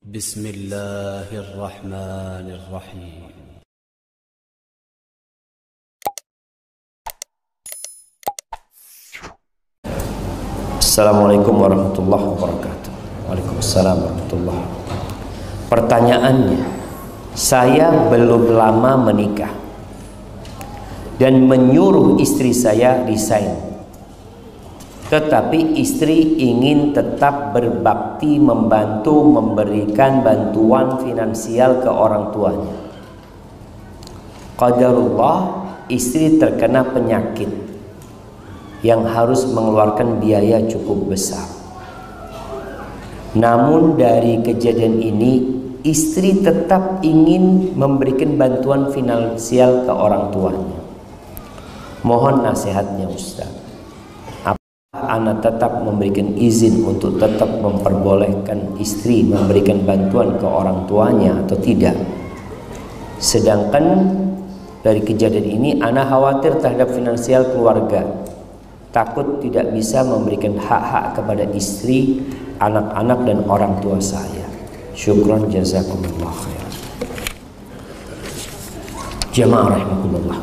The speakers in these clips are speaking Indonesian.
Bismillahirrahmanirrahim. Assalamualaikum warahmatullahi wabarakatuh. Waalaikumsalam warahmatullahi wabarakatuh. Pertanyaannya, saya belum lama menikah dan menyuruh istri saya resign. Tetapi istri ingin tetap berbakti, membantu, memberikan bantuan finansial ke orang tuanya. Qadarullah, istri terkena penyakit yang harus mengeluarkan biaya cukup besar. Namun dari kejadian ini, istri tetap ingin memberikan bantuan finansial ke orang tuanya. Mohon nasihatnya Ustaz. Anak tetap memberikan izin untuk tetap memperbolehkan istri memberikan bantuan ke orang tuanya atau tidak? Sedangkan dari kejadian ini anak khawatir terhadap finansial keluarga, takut tidak bisa memberikan hak-hak kepada istri, anak-anak dan orang tua saya. Syukran jazakumullah khair. Jamaah rahimakumullah.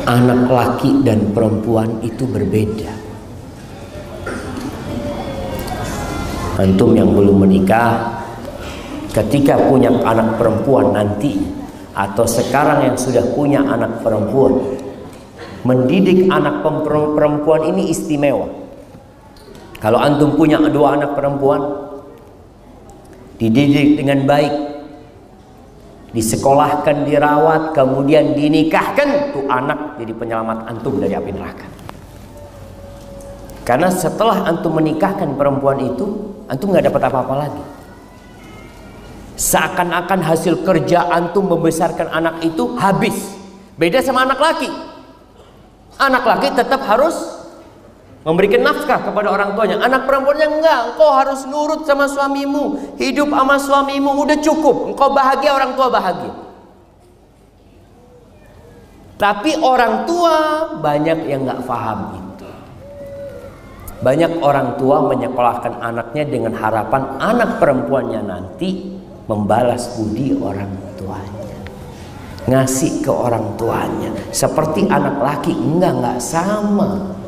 Anak laki dan perempuan itu berbeda. Antum yang belum menikah, ketika punya anak perempuan nanti, atau sekarang yang sudah punya anak perempuan, mendidik anak perempuan ini istimewa. Kalau antum punya dua anak perempuan, dididik dengan baik, disekolahkan, dirawat, kemudian dinikahkan, tuh anak jadi penyelamat antum dari api neraka. Karena setelah antum menikahkan perempuan itu, antum nggak dapat apa-apa lagi. Seakan-akan hasil kerja antum membesarkan anak itu habis. Beda sama anak laki. Anak laki tetap harus memberikan nafkah kepada orang tuanya. Anak perempuannya enggak, engkau harus nurut sama suamimu, hidup sama suamimu, udah cukup, engkau bahagia, orang tua bahagia. Tapi orang tua banyak yang enggak paham itu. Banyak orang tua menyekolahkan anaknya dengan harapan anak perempuannya nanti membalas budi orang tuanya, ngasih ke orang tuanya. Seperti anak laki, enggak sama.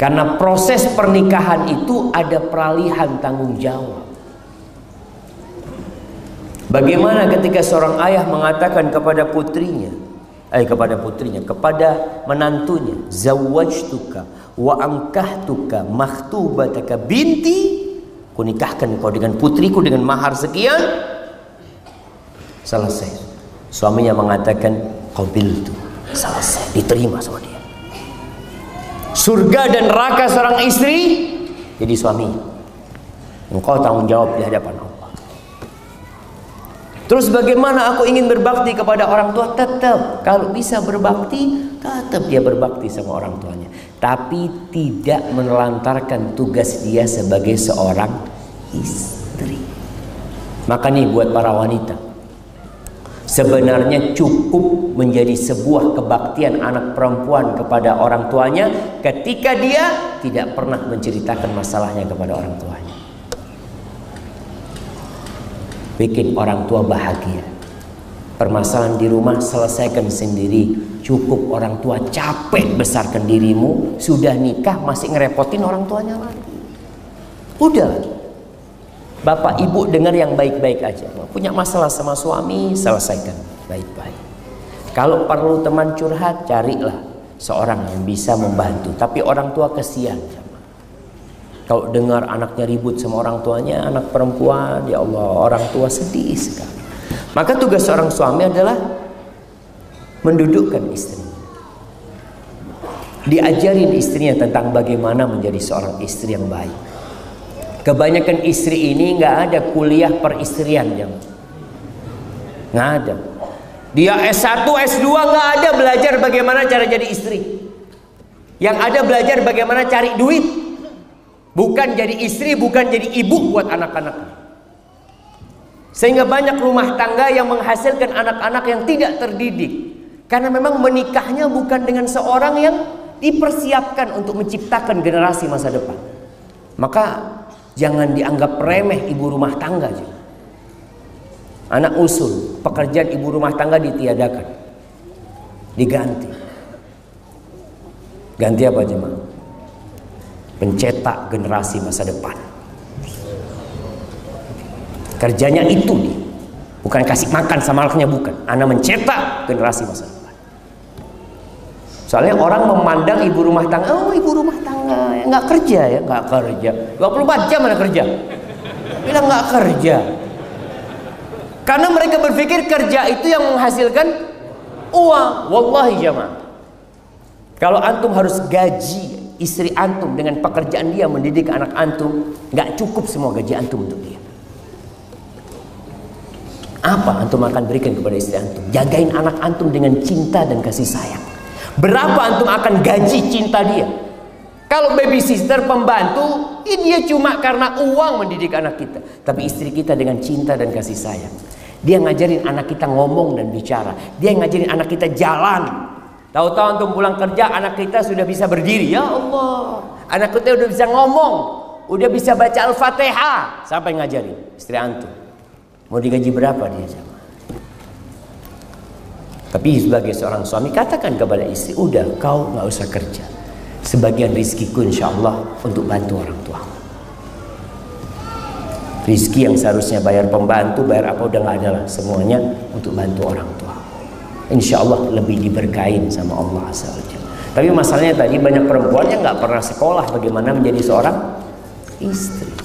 Karena proses pernikahan itu ada peralihan tanggung jawab. Bagaimana ketika seorang ayah mengatakan kepada menantunya, zawwajtuka wa ankahtuka makhtubataka binti, kunikahkan kau dengan putriku dengan mahar sekian. Selesai. Suaminya mengatakan qabiltu, selesai, diterima sama dia. Surga dan neraka seorang istri jadi suami. Engkau tanggung jawab di hadapan Allah. Terus bagaimana aku ingin berbakti kepada orang tua? Tetap kalau bisa berbakti, tetap dia berbakti sama orang tuanya. Tapi tidak menelantarkan tugas dia sebagai seorang istri. Maka nih buat para wanita, sebenarnya cukup menjadi sebuah kebaktian anak perempuan kepada orang tuanya ketika dia tidak pernah menceritakan masalahnya kepada orang tuanya. Bikin orang tua bahagia. Permasalahan di rumah selesaikan sendiri. Cukup orang tua capek besarkan dirimu, sudah nikah masih ngerepotin orang tuanya lagi. Udah. Bapak ibu dengar yang baik-baik aja. Punya masalah sama suami, selesaikan baik-baik. Kalau perlu teman curhat, carilah seorang yang bisa membantu. Tapi orang tua kesian. Kalau dengar anaknya ribut sama orang tuanya, anak perempuan, ya Allah, orang tua sedih sekali. Maka tugas seorang suami adalah mendudukkan istrinya. Diajarin istrinya tentang bagaimana menjadi seorang istri yang baik. Kebanyakan istri ini nggak ada kuliah peristrian, nggak ada. Dia S1, S2 nggak ada belajar bagaimana cara jadi istri. Yang ada belajar bagaimana cari duit, bukan jadi istri, bukan jadi ibu buat anak-anak. Sehingga banyak rumah tangga yang menghasilkan anak-anak yang tidak terdidik, karena memang menikahnya bukan dengan seorang yang dipersiapkan untuk menciptakan generasi masa depan. Maka Jangan dianggap remeh ibu rumah tangga. Anak usul, pekerjaan ibu rumah tangga ditiadakan, diganti. Ganti apa jemaah? Pencetak generasi masa depan. Kerjanya itu nih, bukan kasih makan sama anaknya, bukan. Anak mencetak generasi masa depan. Soalnya orang memandang ibu rumah tangga, oh ibu rumah tangga nggak kerja ya, nggak kerja. 24 jam mana kerja? Bilang nggak kerja. Karena mereka berpikir kerja itu yang menghasilkan uang. Wallahi jamaah, kalau antum harus gaji istri antum dengan pekerjaan dia mendidik anak antum, nggak cukup semua gaji antum untuk dia. Apa antum akan berikan kepada istri antum? Jagain anak antum dengan cinta dan kasih sayang. Berapa antum akan gaji cinta dia? Kalau babysitter, pembantu, dia cuma karena uang mendidik anak kita. Tapi istri kita dengan cinta dan kasih sayang, dia ngajarin anak kita ngomong dan bicara. Dia ngajarin anak kita jalan. Tahu-tahu antum pulang kerja, anak kita sudah bisa berdiri. Ya Allah, anak kita udah bisa ngomong, udah bisa baca Al-Fatihah. Siapa yang ngajarin? Istri antum. Mau digaji berapa dia sama? Tapi sebagai seorang suami, katakan kepada istri, udah kau nggak usah kerja. Sebagian rizkiku insya Allah untuk bantu orang tua. Rizki yang seharusnya bayar pembantu, bayar apa, udah nggak ada lah. Semuanya untuk bantu orang tua. Insya Allah lebih diberkahin sama Allah SWT. Tapi masalahnya tadi banyak perempuan yang nggak pernah sekolah bagaimana menjadi seorang istri.